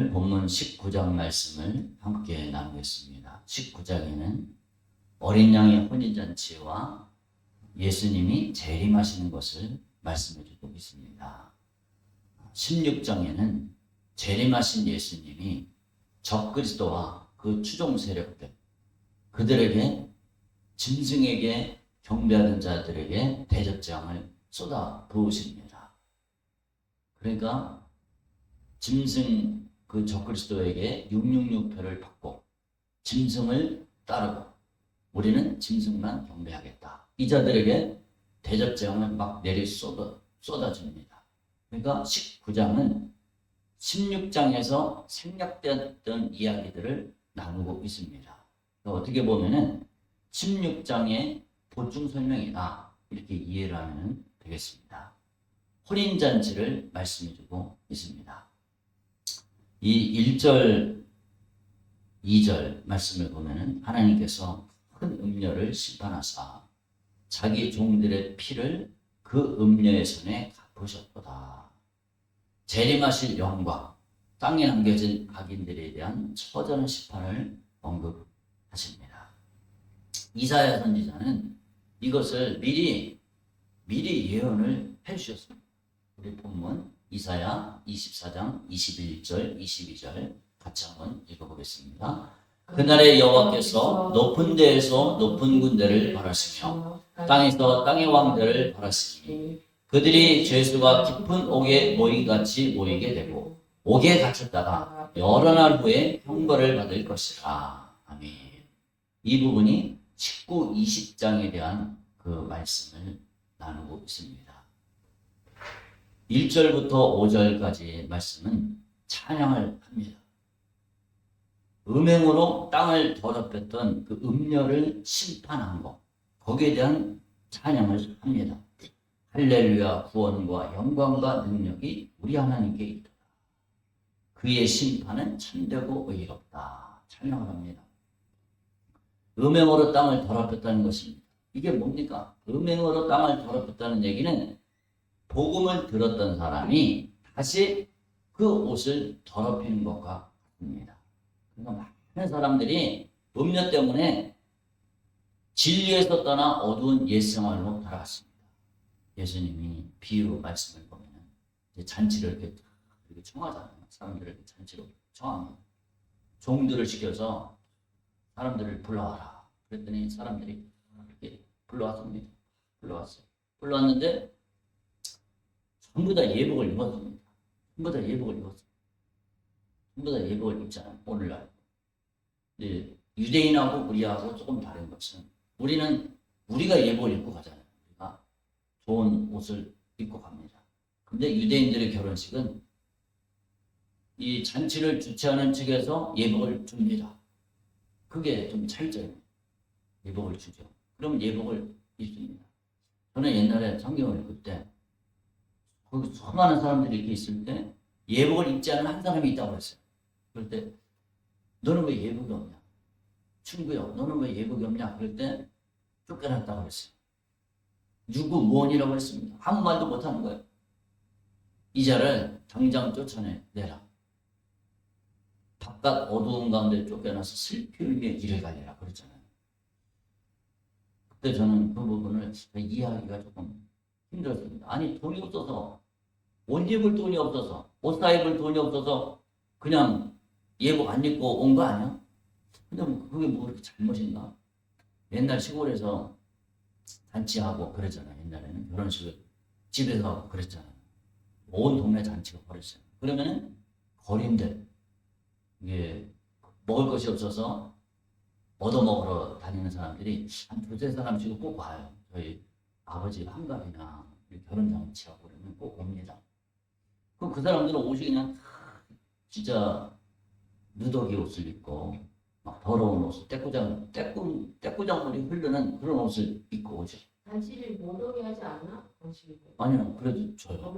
오늘 본문 19장 말씀을 함께 나누겠습니다. 19장에는 어린 양의 혼인잔치와 예수님이 재림하시는 것을 말씀해 주고 있습니다. 16장에는 재림하신 예수님이 적그리스도와 그 추종 세력들, 그들에게 짐승에게 경배하는 자들에게 대접장을 쏟아 부으십니다. 그러니까 짐승 그 적그리스도에게 666표를 받고 짐승을 따르고 우리는 짐승만 경배하겠다. 이 자들에게 대접장을 막 쏟아줍니다. 그러니까 19장은 16장에서 생략되었던 이야기들을 나누고 있습니다. 어떻게 보면은 16장의 보충 설명이다. 이렇게 이해를 하면 되겠습니다. 혼인잔치를 말씀해주고 있습니다. 이 1절, 2절 말씀을 보면은 하나님께서 큰 음녀를 심판하사 자기 종들의 피를 그 음녀의 손에 갚으셨도다. 재림하실 영광, 땅에 남겨진 악인들에 대한 처절한 심판을 언급하십니다. 이사야 선지자는 이것을 미리 예언을 해주셨습니다. 우리 본문 이사야 24장 21절 22절 같이 한번 읽어보겠습니다. 그날에 여호와께서 높은 데에서 높은 군대를 벌하시며 땅에서 땅의 왕들을 벌하시니 그들이 죄수가 깊은 옥에 모이같이 모이게 되고 옥에 갇혔다가 여러 날 후에 형벌을 받을 것이라. 아멘. 이 부분이 19, 20장에 대한 그 말씀을 나누고 있습니다. 1절부터 5절까지 말씀은 찬양을 합니다. 음행으로 땅을 더럽혔던 그 음녀를 심판한 것, 거기에 대한 찬양을 합니다. 할렐루야, 구원과 영광과 능력이 우리 하나님께 있도다. 그의 심판은 참되고 의롭다. 찬양을 합니다. 음행으로 땅을 더럽혔다는 것입니다. 이게 뭡니까? 음행으로 땅을 더럽혔다는 얘기는 복음을 들었던 사람이 다시 그 옷을 더럽히는 것과 같습니다. 그러니까 많은 사람들이 음녀 때문에 진리에서 떠나 어두운 옛생활로 돌아갔습니다. 예수님이 비유 말씀을 보면 이제 잔치를 이렇게 청하잖아요. 사람들을 이렇게 잔치로 청합니다. 종들을 시켜서 사람들을 불러와라. 그랬더니 사람들이 이렇게 불러왔습니다. 불러왔는데 전부 다 예복을 입었습니다. 전부 다 예복을 입잖아요. 오늘날. 유대인하고 우리하고 조금 다른 것은 우리가 예복을 입고 가잖아요. 우리가 좋은 옷을 입고 갑니다. 근데 유대인들의 결혼식은 이 잔치를 주최하는 측에서 예복을 줍니다. 그게 좀 차이점이에요. 예복을 주죠. 그럼 예복을 입습니다. 저는 옛날에 성경을 읽을 때 거기 수많은 사람들이 이렇게 있을 때 예복을 입지 않은 한 사람이 있다고 했어요. 그럴 때 너는 왜 예복이 없냐? 친구요, 너는 왜 예복이 없냐? 그럴 때 쫓겨났다고 했어요. 누구 무언이라고 했습니다. 아무 말도 못하는 거예요. 이 자를 당장 쫓아내라. 바깥 어두운 가운데 쫓겨나서 슬피 울며 이를 갈리라 그랬잖아요. 그때 저는 그 부분을 이해하기가 조금 힘들었습니다. 아니 돈이 없어서 옷 입을 돈이 없어서 옷 사 입을 돈이 없어서 그냥 예복 안 입고 온 거 아니야? 근데 그게 뭐 그렇게 잘못인가? 옛날 시골에서 잔치하고 그랬잖아요. 옛날에는 결혼식을 집에서 하고 그랬잖아요. 온 동네 잔치가 벌었어요. 그러면은 거린들 이게 먹을 것이 없어서 얻어먹으러 다니는 사람들이 한 두세 사람씩은 꼭 와요. 저희 아버지 환갑이나 결혼잔치하고 그러면 꼭 옵니다. 그럼 그 사람들은 옷이 그냥 진짜 누더기 옷을 입고 막 더러운 옷을 떼꾸장물이 흐르는 그런 옷을 입고 오죠. 잔치를 못 오게 하지 않나? 아니요, 그래도 줘요.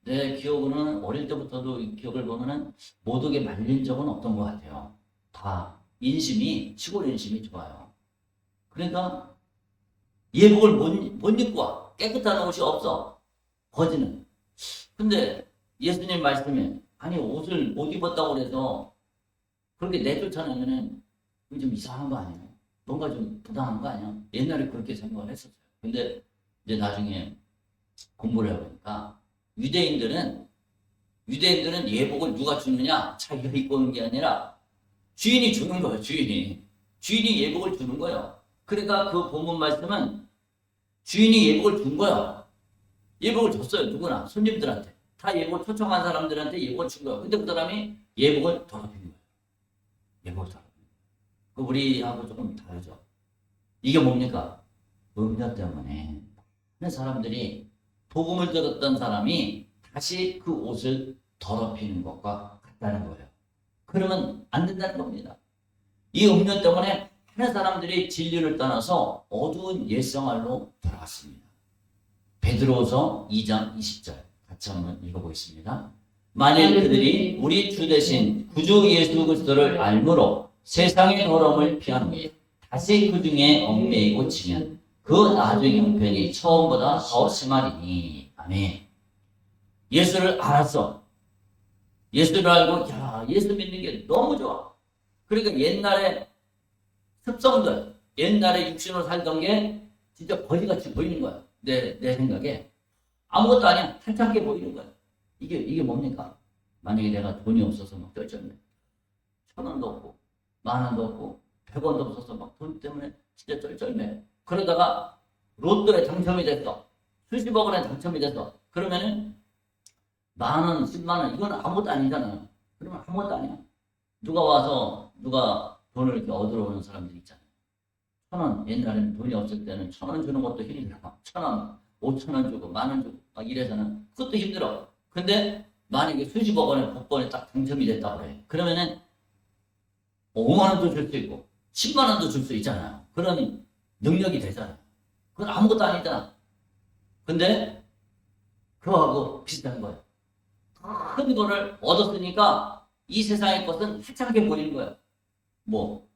내 기억으로는 어릴 때부터도 이 기억을 보면은 못 오게 말린 적은 없던 것 같아요. 다 시골 인심이 좋아요. 그러니까 예복을 못 입고 와. 깨끗한 옷이 없어. 거지는. 근데 예수님 말씀에 아니 옷을 못 입었다고 그래서 그렇게 내쫓아내면은 그게 좀 이상한 거 아니에요? 뭔가 좀 부당한 거 아니야? 옛날에 그렇게 생각을 했었어요. 근데 이제 나중에 공부를 해보니까 유대인들은 예복을 누가 주느냐? 자기가 입고 오는 게 아니라 주인이 주는 거예요. 주인이 예복을 주는 거예요. 그러니까 그 본문 말씀은 주인이 예복을 준 거예요. 예복을 줬어요. 누구나 손님들한테 다 예복 초청한 사람들한테 예복을 준 거예요. 근데 그 사람이 예복을 더럽힌 거예요. 예복을 더럽힌 거예요. 그 우리하고 조금 다르죠. 이게 뭡니까? 음료 때문에 많은 사람들이 복음을 들었던 사람이 다시 그 옷을 더럽히는 것과 같다는 거예요. 그러면 안 된다는 겁니다. 이 음료 때문에 많은 사람들이 진리를 떠나서 어두운 옛생활로 돌아갔습니다. 베드로서 2장 20절 같이 한번 읽어보겠습니다. 만일 그들이 우리 주 대신 구주 예수 그리스도를 알므로 세상의 더러움을 피한 후에 다시 그 중에 얽매이고 치면 그 나중의 형편이 처음보다 더 심하리니. 아멘. 예수를 알았어. 예수를 알고 예수 믿는 게 너무 좋아. 그러니까 옛날에 습성들, 옛날에 육신으로 살던 게 진짜 거지같이 보이는 거야. 내 생각에. 아무것도 아니야. 한참게 보이는 거야. 이게 뭡니까? 만약에 내가 돈이 없어서 막 쩔쩔매. 1,000원도 없고, 10,000원도 없고, 100원도 없어서 막 돈 때문에 진짜 쩔쩔매. 그러다가 로또에 당첨이 됐어. 수십억 원에 당첨이 됐어. 그러면은 10,000원, 100,000원 이건 아무것도 아니잖아. 그러면 아무것도 아니야. 누가 돈을 이렇게 얻으러 오는 사람들이 있잖아요. 1,000원, 옛날에는 돈이 없을 때는 1,000원 주는 것도 힘들어. 1,000원, 5,000원 주고 10,000원 주고 막 이래서는 그것도 힘들어. 근데 만약에 수십억 원의 복권에 딱 당첨이 됐다고 그래. 그러면은 5만 원도 줄 수 있고 10만 원도 줄 수 있잖아요. 그런 능력이 되잖아요. 그건 아무것도 아니잖아. 근데 그거하고 비슷한 거예요. 큰 거를 얻었으니까 이 세상의 것은 하찮게 보이는 거예요. 뭐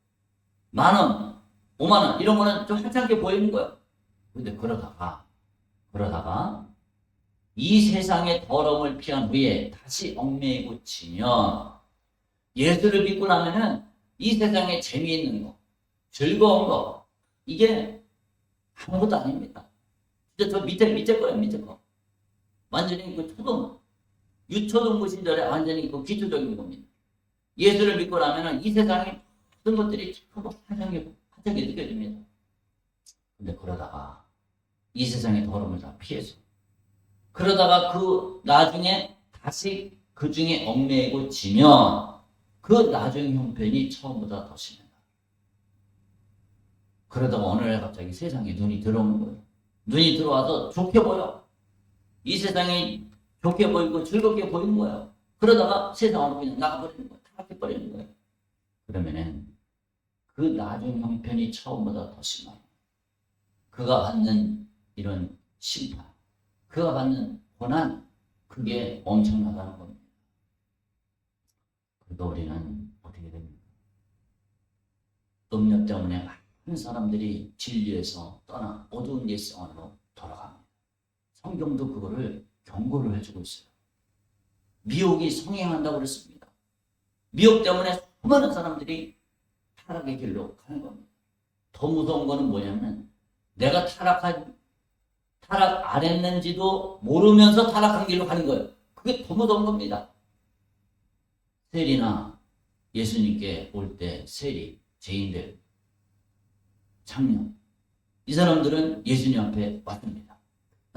10,000원, 50,000원 이런 거는 좀 하찮게 보이는 거예요. 근데 그러다가 이 세상의 더러움을 피한 후에 다시 얽매이고 치면 예수를 믿고 나면은 이 세상에 재미있는 거, 즐거운 거 이게 아무것도 아닙니다. 진짜 저 밑에 거예요. 밑에 거. 완전히 그 유초등부 시절에 완전히 그 기초적인 겁니다. 예수를 믿고 나면은 이 세상의 모든 것들이 전부 하찮게 느껴집니다. 근데 그러다가 이 세상의 더러움을 다 피해서 그러다가 그 나중에 다시 그 중에 얽매이고 지면 그 나중의 형편이 처음보다 더 심해요. 그러다가 어느 날 갑자기 세상에 눈이 들어오는 거예요. 눈이 들어와서 좋게 보여. 이 세상이 좋게 보이고 즐겁게 보이는 거예요. 그러다가 세상으로 그냥 나가버리는 거예요. 타락해버리는 거예요. 그러면은 그 나중 형편이 처음보다 더 심해요. 그가 받는 이런 심판, 그가 받는 고난, 그게 엄청나다는 겁니다. 그래도 우리는 어떻게 됩니까? 음료 때문에 많은 사람들이 진리에서 떠나 어두운 옛생활로 돌아갑니다. 성경도 그거를 경고를 해주고 있어요. 미혹이 성행한다고 그랬습니다. 미혹 때문에 수많은 사람들이 타락의 길로 가는 겁니다. 더 무서운 거는 뭐냐면 내가 타락 안 했는지도 모르면서 타락한 길로 가는 거예요. 그게 더 무서운 겁니다. 세리나 예수님께 올 때 세리, 죄인들, 장녀 이 사람들은 예수님 앞에 왔습니다.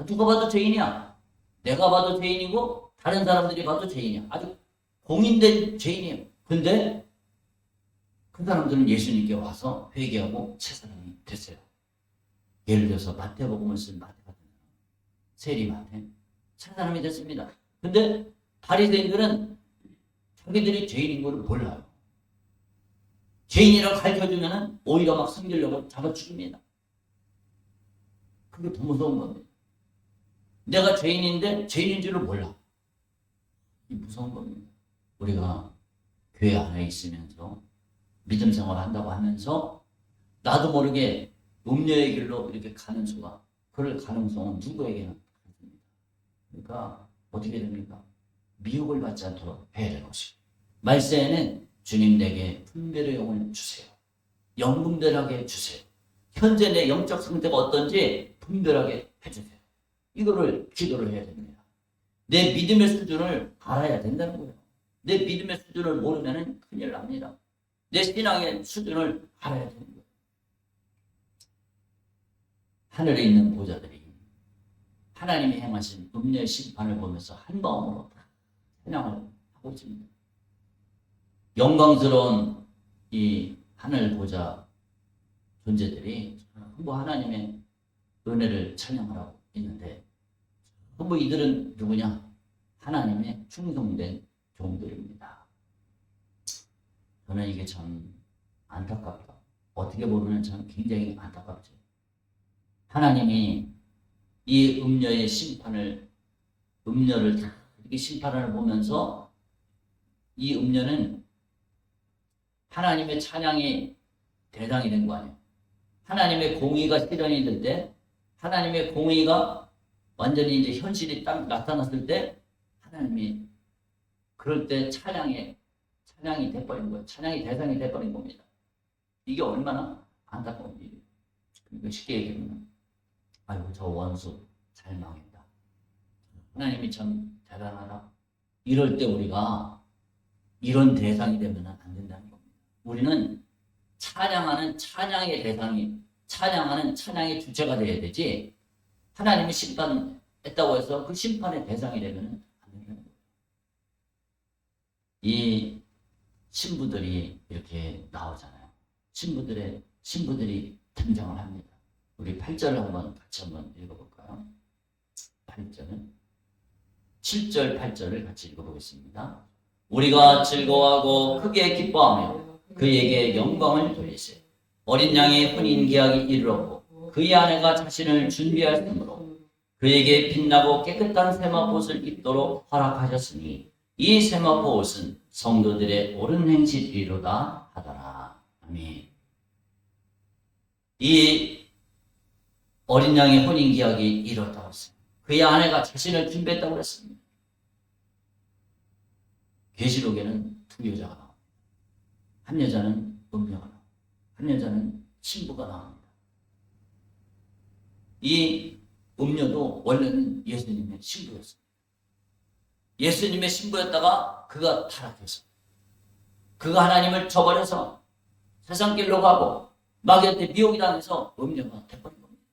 누가 봐도 죄인이야. 내가 봐도 죄인이고 다른 사람들이 봐도 죄인이야. 아주 공인된 죄인이에요. 근데 그 사람들은 예수님께 와서 회개하고 새 사람이 됐어요. 예를 들어서 마태복음을 쓴 마태 같은 세리 마태 새 사람이 됐습니다. 근데 바리새인들은 자기들이 죄인인 걸 몰라요. 죄인이라고 가르쳐주면 오히려 막 숨기려고 잡아 죽입니다. 그게 더 무서운 겁니다. 내가 죄인인데 죄인인 줄을 몰라. 이 무서운 겁니다. 우리가 교회 안에 있으면서 믿음 생활을 한다고 하면서 나도 모르게 음료의 길로 이렇게 가는 그럴 가능성은 누구에게나 있습니다. 그러니까 어떻게 됩니까? 미혹을 받지 않도록 해야 되는 것이고, 말세에는 주님 내게 분별의 영을 주세요. 영분별하게 주세요. 현재 내 영적 상태가 어떤지 분별하게 해주세요. 이거를 기도를 해야 됩니다. 내 믿음의 수준을 알아야 된다는 거예요. 내 믿음의 수준을 모르면 큰일 납니다. 내 신앙의 수준을 알아야 되는 거예요. 하늘에 있는 보좌들이 하나님이 행하신 음녀의 심판을 보면서 한 마음으로 찬양을 하고 있습니다. 영광스러운 이 하늘 보좌 존재들이 전부 하나님의 은혜를 찬양하라고 있는데, 전부 이들은 누구냐? 하나님의 충성된 종들입니다. 저는 이게 참 안타깝다. 어떻게 보면 참 굉장히 안타깝죠. 하나님이 이 음녀의 심판을, 음녀를 다 이렇게 심판을 보면서 이 음녀는 하나님의 찬양이 대상이 된 거 아니에요. 하나님의 공의가 실현이 될 때, 하나님의 공의가 완전히 이제 현실이 딱 나타났을 때, 하나님이 그럴 때 찬양이 돼버린 거예요. 찬양이 대상이 돼버린 겁니다. 이게 얼마나 안타까운 일이에요. 그러니까 쉽게 얘기하면, 아이고, 저 원수 잘 망했다. 하나님이 참 대단하다. 이럴 때 우리가 이런 대상이 되면 안 된다는 겁니다. 우리는 찬양하는 찬양의 대상이, 찬양하는 찬양의 주체가 되어야 되지, 하나님이 심판했다고 해서 그 심판의 대상이 되면 안 된다는 거예요. 이 신부들이 이렇게 나오잖아요. 신부들이 등장을 합니다. 우리 8절을 같이 한번 읽어볼까요? 8절은 7절, 8절을 같이 읽어보겠습니다. 우리가 즐거워하고 크게 기뻐하며 그에게 영광을 돌리세. 어린 양의 혼인 계약이 이르렀고 그의 아내가 자신을 준비하였으므로 그에게 빛나고 깨끗한 세마포옷을 입도록 허락하셨으니 이 세마포옷은 성도들의 옳은 행실이로다 하더라. 아멘. 이 어린 양의 혼인 계약이 이뤘다고 했습니다. 그의 아내가 자신을 준비했다고 했습니다. 계시록에는 두 여자가 나옵니다. 한 여자는 음녀가 나옵니다. 한 여자는 신부가 나옵니다. 이 음녀도 원래는 예수님의 신부였습니다. 예수님의 신부였다가 그가 타락해서, 그가 하나님을 저버려서 세상 길로 가고 마귀한테 미혹이 당해서 음녀가 돼버린 겁니다.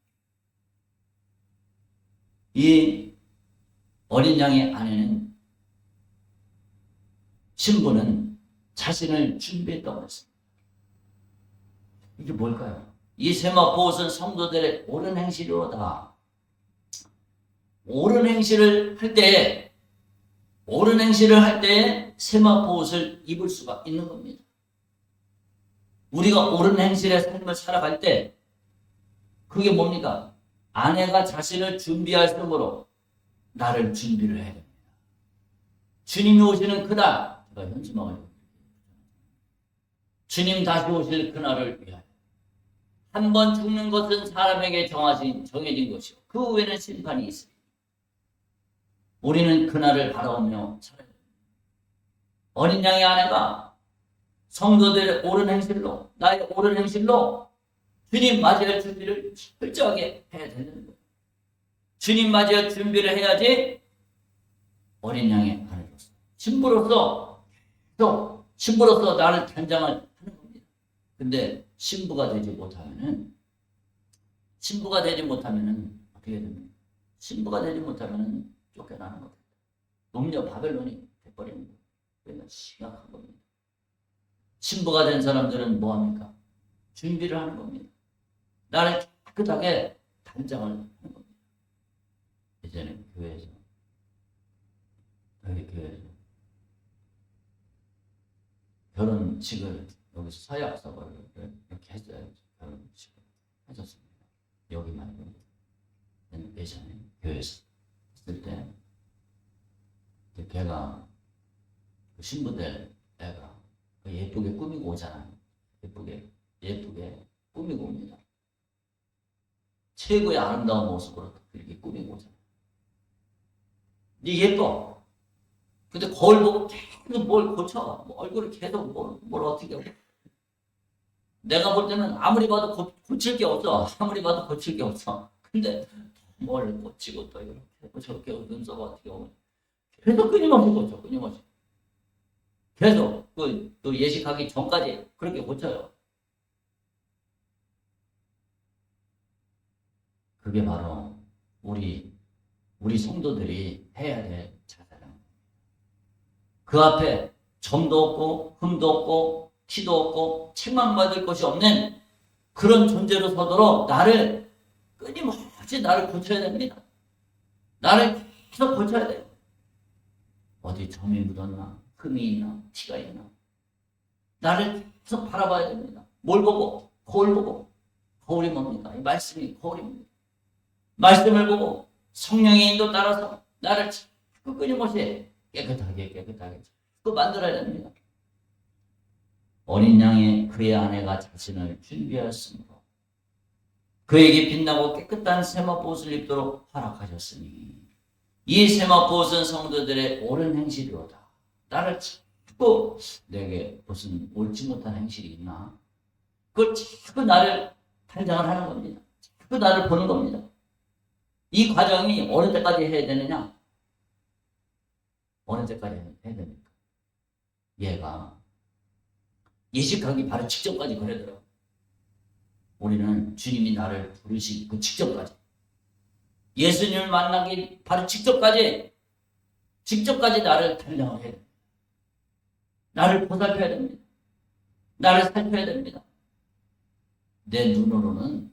이 어린 양의 아내는, 신부는 자신을 준비했다고 했습니다. 이게 뭘까요? 이 세마포옷은 성도들의 옳은 행실이로다. 옳은 행실을 할 때에 세마포옷을 입을 수가 있는 겁니다. 우리가 옳은 행실의 삶을 살아갈 때 그게 뭡니까? 아내가 자신을 준비하였으므로 나를 준비를 해야 됩니다. 주님이 오시는 그날, 제가 현수막을 주님 다시 오실 그날을 위하여 한 번 죽는 것은 사람에게 정해진 것이요 그 후에는 심판이 있습니다. 우리는 그날을 바라보며 살아야 됩니다. 어린 양의 아내가 성도들의 옳은 행실로, 나의 옳은 행실로 주님 맞이할 준비를 철저하게 해야 되는 거예요. 주님 맞이할 준비를 해야지 어린 양의 아내로서, 신부로서 나를 단장을 하는 겁니다. 근데 신부가 되지 못하면은 어떻게 됩니까? 신부가 되지 못하면은 쫓겨나는 겁니다. 음녀 바벨론이 돼버리는 거예요. 그러니까 심각한 겁니다. 신부가 된 사람들은 뭐 합니까? 준비를 하는 겁니다. 나를 깨끗하게 단장을 하는 겁니다. 예전에 교회에서 결혼식을 여기서 서약서를 이렇게 했어요. 결혼식을 해줬습니다. 여기 말고 예전에 교회에서 했을 때 걔가 그 신부들 애가 예쁘게 꾸미고 오잖아요. 예쁘게 꾸미고 옵니다. 최고의 아름다운 모습으로 이렇게 꾸미고 오잖아요. 네 예뻐. 근데 거울 보고 계속 뭘 고쳐. 뭐 얼굴을 계속 뭘 어떻게 하고. 내가 볼 때는 아무리 봐도 고칠 게 없어. 아무리 봐도 고칠 게 없어. 근데 뭘 고치고 또 이렇게 하고 저렇게 하고 눈썹 어떻게 하고. 계속 끊임없이 고쳐. 끊임없이. 계속 또 예식하기 전까지 그렇게 고쳐요. 그게 바로 우리 성도들이 해야 될 자세라는 거예요. 그 앞에 점도 없고 흠도 없고 티도 없고 책망받을 것이 없는 그런 존재로 서도록 나를 끊임없이 나를 고쳐야 됩니다. 나를 계속 고쳐야 돼요. 어디 점이 묻었나 흠이 있나 티가 있나 나를 계속 바라봐야 됩니다. 뭘 보고? 거울 보고. 거울이 뭡니까? 이 말씀이 거울입니다. 말씀을 보고 성령의 인도 따라서 나를 자꾸 끊임없이 깨끗하게 자꾸 만들어야 됩니다. 어린 양의 그의 아내가 자신을 준비하였으므로 그에게 빛나고 깨끗한 세마포옷을 입도록 허락하셨으니 이 세마포옷은 성도들의 옳은 행실이로다. 나를 자꾸 내게 무슨 옳지 못한 행실이 있나? 그걸 자꾸 나를 판단을 하는 겁니다. 자꾸 나를 보는 겁니다. 이 과정이 어느 때까지 해야 되느냐? 어느 때까지 해야 됩니까? 얘가 예식하기 바로 직전까지 그러더라고요. 우리는 주님이 나를 부르시기 그 직전까지, 예수님을 만나기 바로 직전까지 나를 단장을 해야 됩니다. 나를 보살펴야 됩니다. 나를 살펴야 됩니다. 내 눈으로는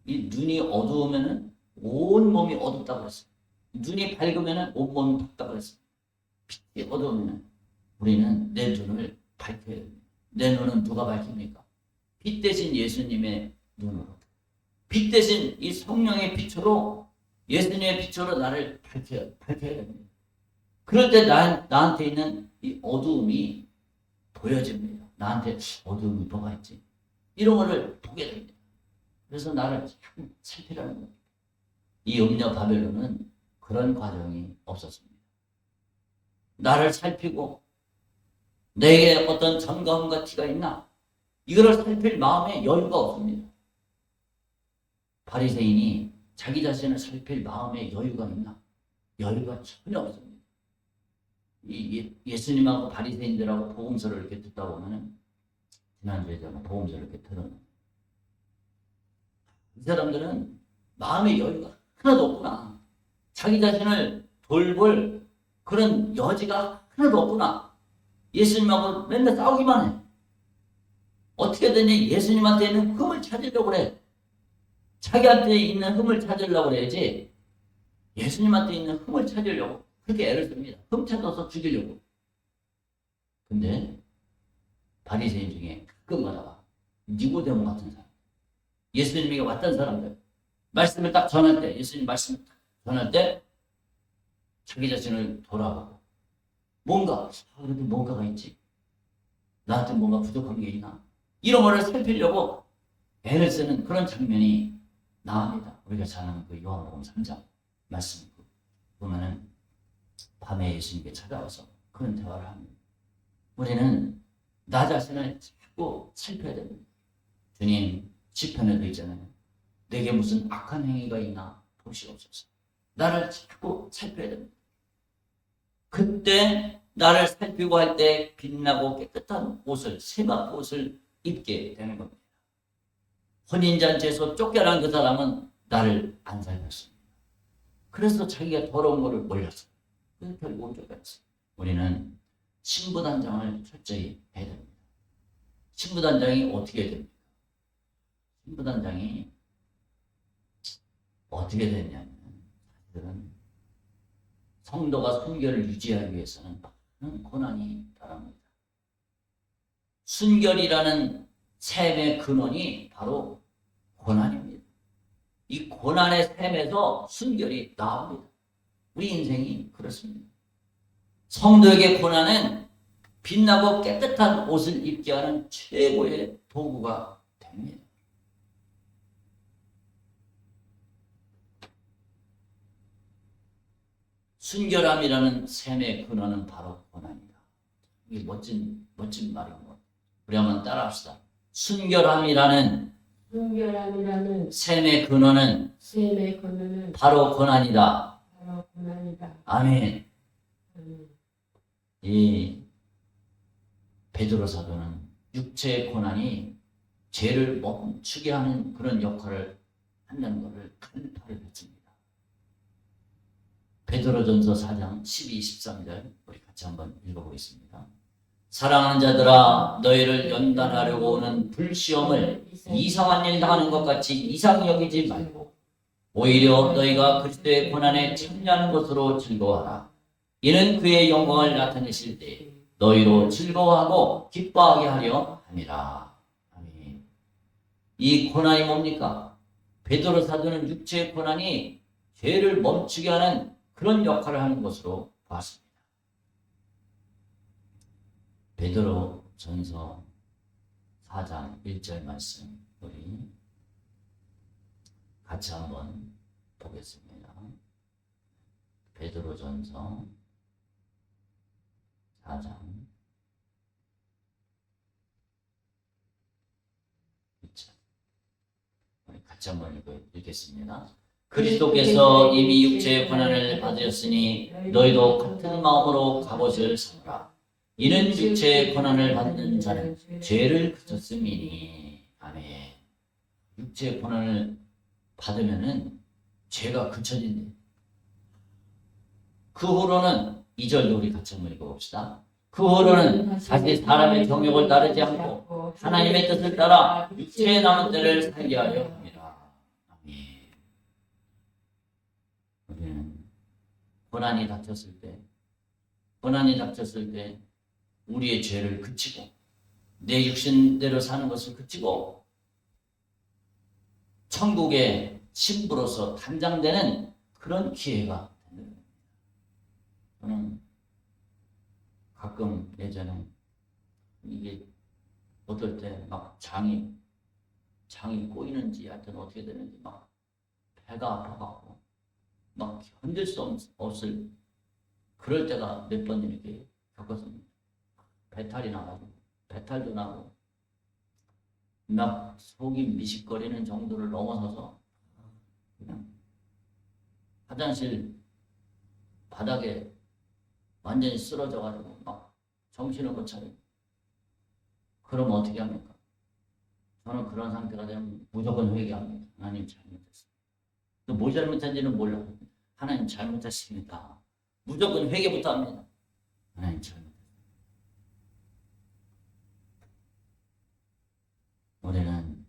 이 눈이 어두우면은 온 몸이 어둡다고 그랬어요. 눈이 밝으면은 온 몸이 밝다고 그랬어요. 빛이 어두우면은 우리는 내 눈을 밝혀야 됩니다. 내 눈은 누가 밝힙니까? 빛 대신 예수님의 눈으로, 빛 대신 이 성령의 빛으로, 예수님의 빛으로 나를 밝혀야 됩니다. 그럴 때 나한테 있는 이 어두움이 보여집니다. 나한테 어두움이 뭐가 있지? 이런 거를 보게 됩니다. 그래서 나를 참 살피라는 겁니다. 이 음녀 바벨론은 그런 과정이 없었습니다. 나를 살피고 내게 어떤 점검과 티가 있나? 이거를 살필 마음에 여유가 없습니다. 바리새인이 자기 자신을 살필 마음에 여유가 있나? 여유가 전혀 없습니다. 예수님하고 바리새인들하고 복음서를 이렇게 듣다 보면은, 지난주에 제가 복음서를 이렇게 들었는데, 이 사람들은 마음의 여유가 하나도 없구나. 자기 자신을 돌볼 그런 여지가 하나도 없구나. 예수님하고 맨날 싸우기만 해. 어떻게든 예수님한테 있는 흠을 찾으려고 그래. 자기한테 있는 흠을 찾으려고 그래야지 예수님한테 있는 흠을 찾으려고 그렇게 애를 씁니다. 흠 찾아서 죽이려고. 근데 바리새인 중에 가끔가다가 니고데모 같은 사람, 예수님에게 왔던 사람들, 말씀을 딱 전할 때, 예수님 말씀을 딱 전할 때 자기 자신을 돌아보고 그래도 뭔가가 있지. 나한테 뭔가 부족한 게 있나? 이런 거를 살피려고 애를 쓰는 그런 장면이 나옵니다. 우리가 잘 아는 그 요한복음 3장 말씀 보면은 밤에 예수님께 찾아와서 그런 대화를 합니다. 우리는 나 자신을 자꾸 살펴야 됩니다. 주님, 시편에도 있잖아요. 내게 무슨 악한 행위가 있나 보시옵소서. 나를 자꾸 살펴야 됩니다. 그때 나를 살피고 할 때 빛나고 깨끗한 옷을, 세마포옷을 입게 되는 겁니다. 혼인잔치에서 쫓겨난 그 사람은 나를 안 살폈습니다. 그래서 자기가 더러운 것을 몰랐어요. 그래서 결국은 쫓겨났어요. 우리는 신부단장을 철저히 해야 됩니다. 신부단장이 어떻게 해야 됩니까? 신부단장이 어떻게 됐냐면, 사실은 성도가 순결을 유지하기 위해서는 많은 고난이 따릅니다. 순결이라는 셈의 근원이 바로 고난입니다. 이 고난의 셈에서 순결이 나옵니다. 우리 인생이 그렇습니다. 성도에게 고난은 빛나고 깨끗한 옷을 입게 하는 최고의 도구가 됩니다. 순결함이라는 셈의 근원은 바로 고난이다. 이게 멋진 말인 것 같아요. 우리 한번 따라합시다. 순결함이라는 셈의 근원은 바로 고난이다. 아멘. 이 베드로 사도는 육체의 고난이 죄를 멈추게 하는 그런 역할을 한다는 것을 간파를 했습니다. 베드로전서 4장 12, 13절 우리 같이 한번 읽어보겠습니다. 사랑하는 자들아, 너희를 연단하려고 오는 불시험을 이상한 일 당하는 것 같이 이상히 여기지 말고 오히려 너희가 그리스도의 고난에 참여하는 것으로 즐거워하라. 이는 그의 영광을 나타내실 때 너희로 즐거워하고 기뻐하게 하려 함이라. 아멘. 이 고난이 뭡니까? 베드로 사도는 육체의 고난이 죄를 멈추게 하는 그런 역할을 하는 것으로 보았습니다. 베드로 전서 4장 1절 말씀 우리 같이 한번 보겠습니다. 베드로 전서 4장 1절 우리 같이 한번 읽겠습니다. 그리스도께서 이미 육체의 고난을 받으셨으니 너희도 같은 마음으로 갑옷을 삼으라. 이는 육체의 고난을 받는 자는 죄를 그쳤음이니. 아멘. 육체의 고난을 받으면은 죄가 그쳐진대. 그 후로는 2절도 우리 같이 한번 읽어봅시다. 그 후로는 다시 사람의 정욕을 따르지 않고 하나님의 뜻을 따라 육체의 남은 때를 살게 하려 합니다. 아멘. 우리는 고난이 닥쳤을 때 우리의 죄를 그치고 내 육신대로 사는 것을 그치고 천국의 신부로서 단장되는 그런 기회가 되는 겁니다. 저는 가끔 예전에 이게 어떨 때 막 장이 꼬이는지 하여튼 어떻게 되는지 막 배가 아파갖고 막 견딜 수 없을 그럴 때가 몇 번 이렇게 겪었습니다. 배탈도 나고 막 속이 미식거리는 정도를 넘어서서 그냥 화장실 바닥에 완전히 쓰러져가지고 막 정신을 못 차리고 그러면 어떻게 합니까? 저는 그런 상태가 되면 무조건 회개합니다. 하나님 잘못했습니다. 또 뭘 잘못했는지는 몰라요. 하나님 잘못했습니다. 무조건 회개부터 합니다. 하나님 잘못했습니다. 우리는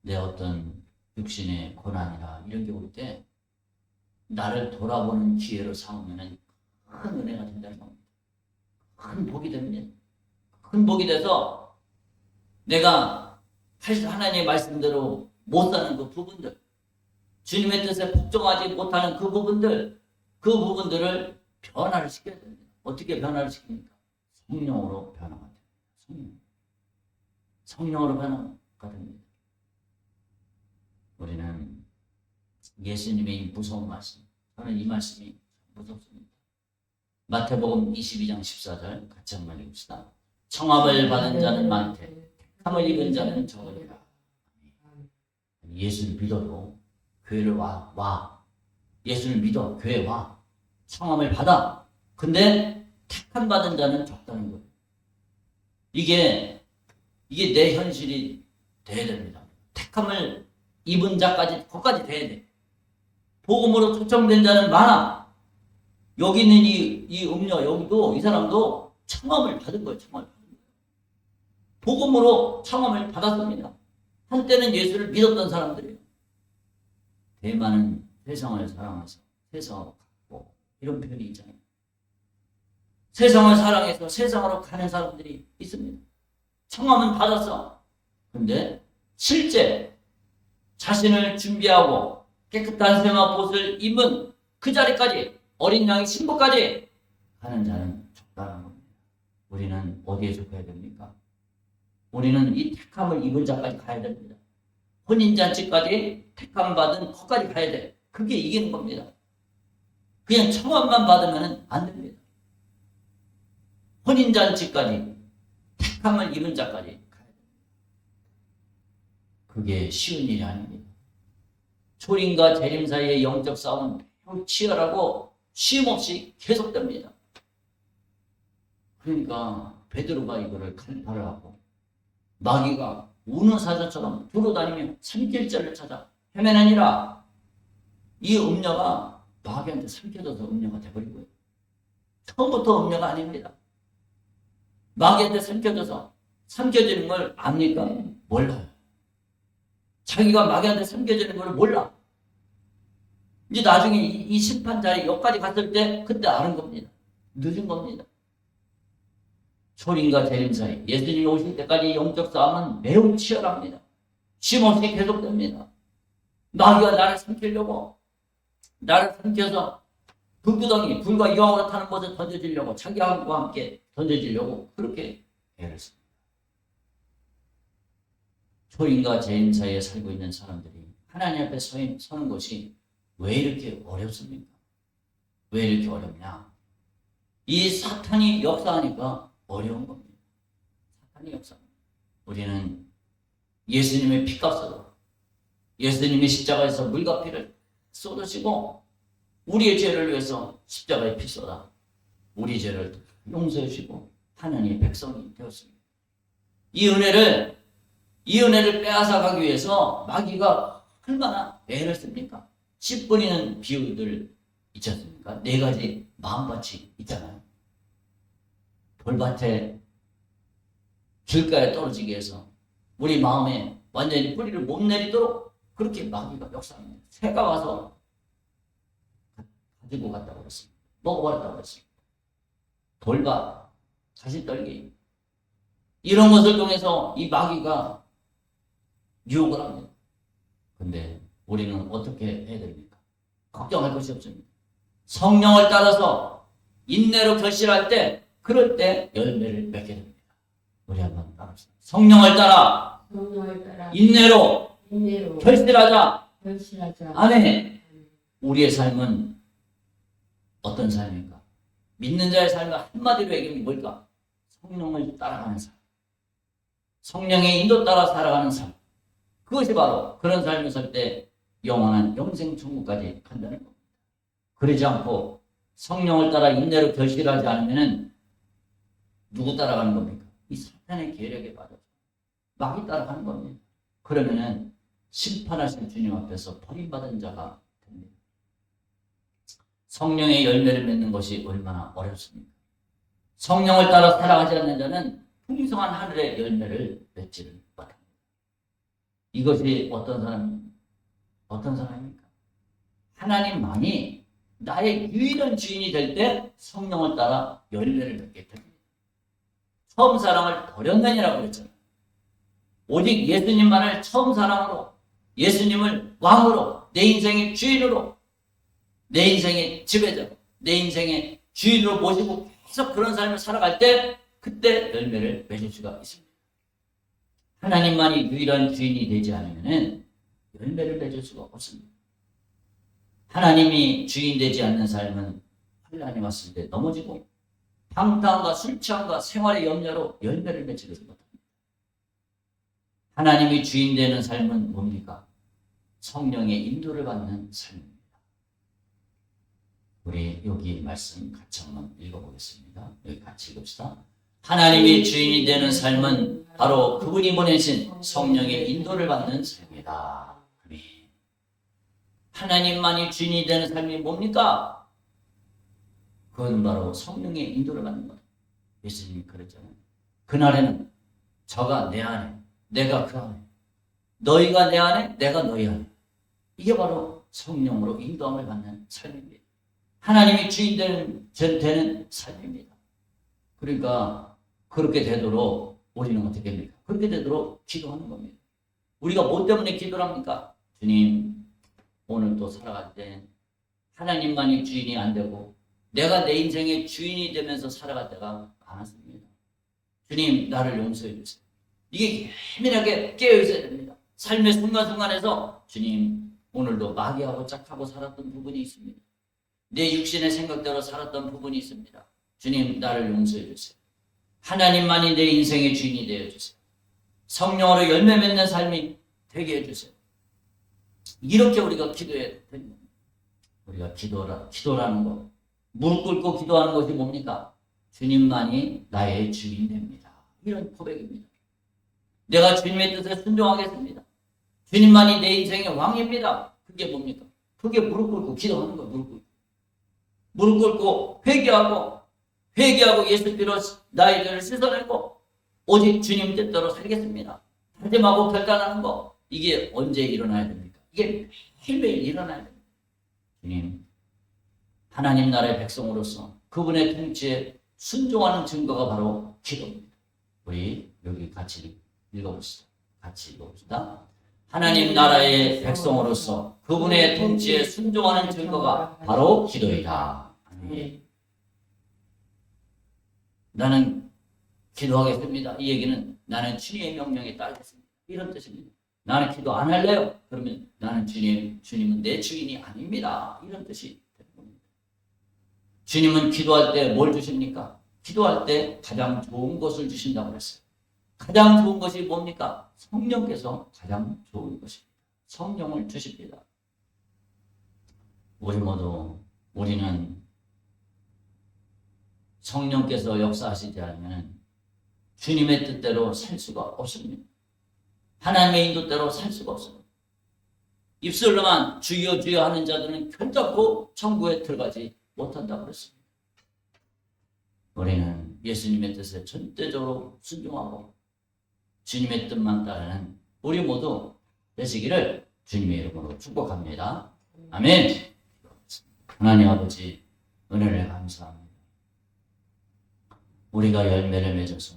내 어떤 육신의 고난이나 이런 게 올 때 나를 돌아보는 기회로 삼으면 큰 은혜가 된다는 겁니다. 큰 복이 됩니다. 큰 복이 돼서 내가 하나님의 말씀대로 못 사는 그 부분들, 주님의 뜻에 복종하지 못하는 그 부분들을 변화를 시켜야 됩니다. 어떻게 변화를 시킵니까? 성령으로 변화가 됩니다. 성령으로 변화가 됩니다. 우리는 예수님의 이 무서운 말씀, 저는 이 말씀이 무섭습니다. 마태복음 22장 14절 같이 한번 읽읍시다. 청함을 받은 자는 많되 택함을 입은 자는 적으리라. 예수를 믿어도 교회를 와. 예수를 믿어 교회 와. 청함을 받아. 근데 택함 받은 자는 적다는 거예요. 이게 내 현실이 돼야 됩니다. 택함을 입은 자까지 거기까지 돼야 돼. 복음으로 초청된 자는 많아. 여기 있는 이 음녀 여기도 이 사람도 청함을 받은 거예요. 청함을 받은 거예요. 복음으로 청함을 받았습니다. 한때는 예수를 믿었던 사람들이에요. 대만은 세상을 사랑해서 세상으로 갔고 이런 표현이 있잖아요. 세상을 사랑해서 세상으로 가는 사람들이 있습니다. 청함은 받았어. 근데 실제 자신을 준비하고 깨끗한 세마포옷을 입은 그 자리까지 어린 양의 신부까지 가는 자는 적다는 겁니다. 우리는 어디에 속해야 됩니까? 우리는 이 택함을 입은 자까지 가야 됩니다. 혼인잔치까지 택함 받은 것까지 가야 돼. 그게 이기는 겁니다. 그냥 청원만 받으면 안 됩니다. 혼인잔치까지, 택함을 입은 자까지 가야 됩니다. 그게 쉬운 일이 아닙니다. 초림과 재림 사이의 영적 싸움은 매우 치열하고 쉼없이 계속됩니다. 그러니까 베드로가 이거를 간파를 하고 마귀가 우는 사자처럼 돌아다니며 삼킬자를 찾아 헤매느니라. 이 음녀가 마귀한테 삼켜져서 음녀가 돼버린 거예요. 처음부터 음녀가 아닙니다. 마귀한테 삼켜지는 걸 압니까? 몰라요. 자기가 마귀한테 삼켜지는 걸 몰라. 이제 나중에 이 심판 자리 여기까지 갔을 때 그때 아는 겁니다. 늦은 겁니다. 초림과 재림 사이 예수님이 오실 때까지 영적 싸움은 매우 치열합니다. 쉼없이 계속됩니다. 마귀가 나를 삼키려고, 나를 삼켜서 불구덩이, 불과 유황으로 타는 곳에 던져지려고, 자기와 함께 던져지려고 그렇게 애를 씁니다. 초림과 재림 사이에 살고 있는 사람들이 하나님 앞에 서는 것이 왜 이렇게 어렵습니까? 왜 이렇게 어렵냐? 이 사탄이 역사하니까 어려운 겁니다. 사탄이 역사합니다. 우리는 예수님의 피값으로, 예수님이 십자가에서 물과 피를 쏟으시고 우리의 죄를 위해서 십자가에 피 쏟아 우리 죄를 용서해 주시고 하나님의 백성이 되었습니다. 이 은혜를 빼앗아가기 위해서 마귀가 얼마나 애를 씁니까? 씨 뿌리는 비유들 있지 않습니까? 4가지 마음밭이 있잖아요. 돌밭에 길가에 떨어지게 해서 우리 마음에 완전히 뿌리를 못 내리도록 그렇게 마귀가 역사합니다. 새가 와서 가지고 갔다고 그랬습니다. 먹어버렸다고 그랬습니다. 돌밭, 자식떨기 이런 것을 통해서 이 마귀가 유혹을 합니다. 근데 우리는 어떻게 해야 됩니까? 걱정할 것이 없습니다. 성령을 따라서 인내로 결실할 때 그럴 때 열매를 맺게 됩니다. 우리 한번 따라합시다. 성령을 따라 인내로 결실하자. 아멘. 우리의 삶은 어떤 삶입니까? 믿는 자의 삶은 한마디로 얘기하면 뭘까? 성령을 따라가는 삶. 성령의 인도 따라 살아가는 삶. 그것이 바로 그런 삶을 살 때 영원한 영생 천국까지 간다는 겁니다. 그러지 않고 성령을 따라 인내로 결실하지 않으면 누구 따라가는 겁니까? 이 사탄의 계략에 빠져서 마귀 따라가는 겁니다. 그러면은 심판하신 주님 앞에서 버림받은 자가 됩니다. 성령의 열매를 맺는 것이 얼마나 어렵습니까? 성령을 따라 살아가지 않는 자는 풍성한 하늘의 열매를 맺지를 못합니다. 이것이 어떤 사람입니까? 하나님만이 나의 유일한 주인이 될 때 성령을 따라 열매를 맺게 됩니다. 처음 사랑을 버렸느니라고 그랬잖아요. 오직 예수님만을 처음 사랑으로, 예수님을 왕으로, 내 인생의 주인으로, 내 인생의 지배자로, 내 인생의 주인으로 모시고 계속 그런 삶을 살아갈 때 그때 열매를 맺을 수가 있습니다. 하나님만이 유일한 주인이 되지 않으면 열매를 맺을 수가 없습니다. 하나님이 주인 되지 않는 삶은 환난이 왔을 때 넘어지고 방탕과 술 취함과 생활의 염려로 열매를 맺지 못합니다. 하나님이 주인 되는 삶은 뭡니까? 성령의 인도를 받는 삶입니다. 우리 여기 말씀 같이 한번 읽어보겠습니다. 여기 같이 읽읍시다. 하나님이 주인이 되는 삶은 바로 그분이 보내신 성령의 인도를 받는 삶이다. 아멘. 하나님만이 주인이 되는 삶이 뭡니까? 그건 바로 성령의 인도를 받는 것. 예수님이 그랬잖아요. 그날에는 저가 내 안에, 내가 그 안에, 너희가 내 안에, 내가 너희 안에. 이게 바로 성령으로 인도함을 받는 삶입니다. 하나님이 주인 되는 삶입니다. 그러니까 그렇게 되도록 우리는 어떻게 합니까? 그렇게 되도록 기도하는 겁니다. 우리가 뭐 때문에 기도를 합니까? 주님, 오늘 또 살아갈 때 하나님만이 주인이 안 되고 내가 내 인생의 주인이 되면서 살아갈 때가 많았습니다. 주님, 나를 용서해 주세요. 이게 예민하게 깨어 있어야 됩니다. 삶의 순간순간에서 주님, 오늘도 마귀하고 짝하고 살았던 부분이 있습니다. 내 육신의 생각대로 살았던 부분이 있습니다. 주님, 나를 용서해 주세요. 하나님만이 내 인생의 주인이 되어 주세요. 성령으로 열매 맺는 삶이 되게 해주세요. 이렇게 우리가 기도해야 됩니다. 우리가 기도라는 것, 무릎 꿇고 기도하는 것이 뭡니까? 주님만이 나의 주인 됩니다. 이런 고백입니다. 내가 주님의 뜻에 순종하겠습니다. 주님만이 내 인생의 왕입니다. 그게 뭡니까? 그게 무릎 꿇고 기도하는 거예요. 무릎 꿇고 회개하고 예수 피로 나의 죄를 씻어내고 오직 주님 뜻대로 살겠습니다. 다짐하고 결단하는 거, 이게 언제 일어나야 됩니까? 이게 매일매일 일어나야 됩니다. 주님, 하나님 나라의 백성으로서 그분의 통치에 순종하는 증거가 바로 기도입니다. 우리 여기 같이 읽어봅시다. 하나님 나라의 백성으로서 그분의 통치에 순종하는 증거가 바로 기도이다. 아멘. 나는 기도하겠습니다. 이 얘기는 나는 주님의 명령에 따르겠습니다. 이런 뜻입니다. 나는 기도 안 할래요. 그러면 나는 주님은 내 주인이 아닙니다. 이런 뜻이 되는 겁니다. 주님은 기도할 때 뭘 주십니까? 기도할 때 가장 좋은 것을 주신다고 그랬어요. 가장 좋은 것이 뭡니까? 성령께서 가장 좋은 것입니다. 성령을 주십니다. 우리는 성령께서 역사하시지 않으면 주님의 뜻대로 살 수가 없습니다. 하나님의 인도대로 살 수가 없습니다. 입술로만 주여 주여 하는 자들은 결단코 천국에 들어가지 못한다고 그랬습니다. 우리는 예수님의 뜻에 전대적으로 순종하고 주님의 뜻만 따르는 우리 모두 되시기를 주님의 이름으로 축복합니다. 아멘. 하나님 아버지, 은혜를 감사합니다. 우리가 열매를 맺어서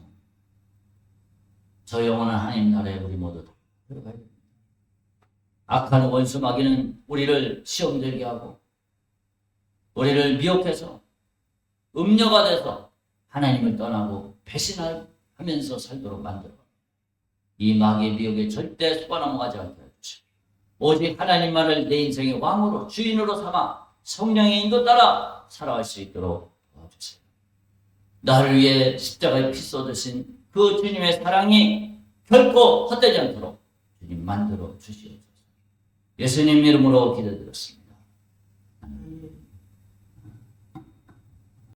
저 영원한 하나님 나라에 우리 모두 들어가야 됩니다. 악한 원수 마귀는 우리를 시험 들게 하고 우리를 미혹해서 음녀가 돼서 하나님을 떠나고 배신하면서 살도록 만들어 이 마귀의 미혹에 절대 속아 넘어가지 않게 해주시고 오직 하나님만을 내 인생의 왕으로 주인으로 삼아 성령의 인도 따라 살아갈 수 있도록 도와주세요. 나를 위해 십자가에 피 쏟으신 그 주님의 사랑이 결코 헛되지 않도록 주님 만들어 주시옵소서. 예수님 이름으로 기도드렸습니다.